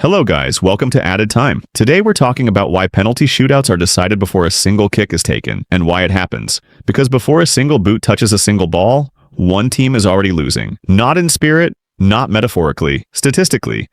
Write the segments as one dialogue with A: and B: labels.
A: Hello guys, welcome to Added Time. Today we're talking about why penalty shootouts are decided before a single kick is taken, and why it happens. Because before a single boot touches a single ball, one team is already losing. Not in spirit, not metaphorically, statistically.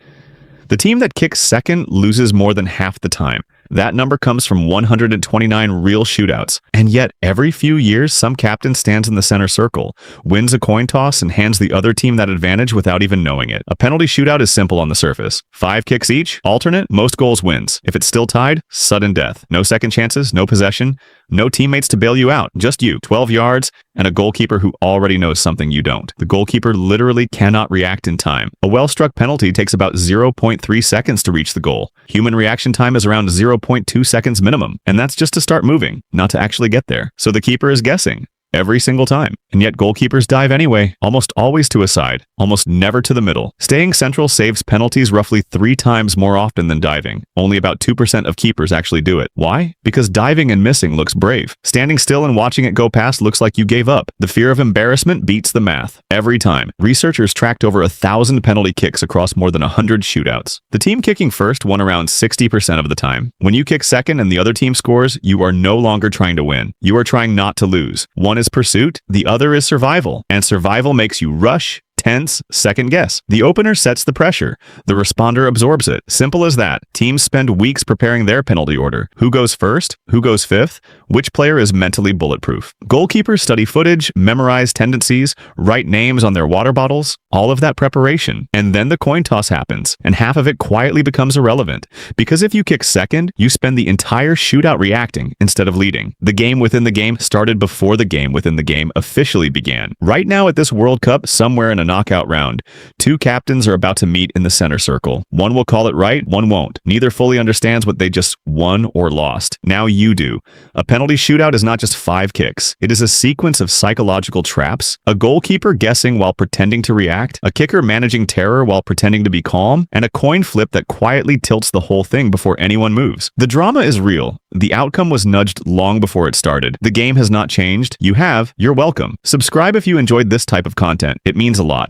A: The team that kicks second loses more than half the time. That number comes from 129 real shootouts. And yet, every few years, some captain stands in the center circle, wins a coin toss, and hands the other team that advantage without even knowing it. A penalty shootout is simple on the surface. 5 kicks each, alternate, most goals wins. If it's still tied, sudden death. No second chances, no possession, no teammates to bail you out, just you. 12 yards, and a goalkeeper who already knows something you don't. The goalkeeper literally cannot react in time. A well-struck penalty takes about 0.3 seconds to reach the goal. Human reaction time is around 0.2 seconds minimum, and that's just to start moving, not to actually get there. So the keeper is guessing every single time. And yet goalkeepers dive anyway, almost always to a side, almost never to the middle. Staying central saves penalties roughly 3 times more often than diving. Only about 2% of keepers actually do it. Why? Because diving and missing looks brave. Standing still and watching it go past looks like you gave up. The fear of embarrassment beats the math. Every time. Researchers tracked over 1,000 penalty kicks across more than 100 shootouts. The team kicking first won around 60% of the time. When you kick second and the other team scores, you are no longer trying to win. You are trying not to lose. One is pursuit, the other is survival. And survival makes you rush, tense, second guess. The opener sets the pressure. The responder absorbs it. Simple as that. Teams spend weeks preparing their penalty order. Who goes first? Who goes fifth? Which player is mentally bulletproof? Goalkeepers study footage, memorize tendencies, write names on their water bottles, all of that preparation. And then the coin toss happens, and half of it quietly becomes irrelevant. Because if you kick second, you spend the entire shootout reacting instead of leading. The game within the game started before the game within the game officially began. Right now at this World Cup, somewhere in a knockout round, 2 captains are about to meet in the center circle. One will call it right, one won't. Neither fully understands what they just won or lost. Now you do. A penalty shootout is not just 5 kicks. It is a sequence of psychological traps, a goalkeeper guessing while pretending to react, a kicker managing terror while pretending to be calm, and a coin flip that quietly tilts the whole thing before anyone moves. The drama is real. The outcome was nudged long before it started. The game has not changed. You have. You're welcome. Subscribe if you enjoyed this type of content. It means a lot.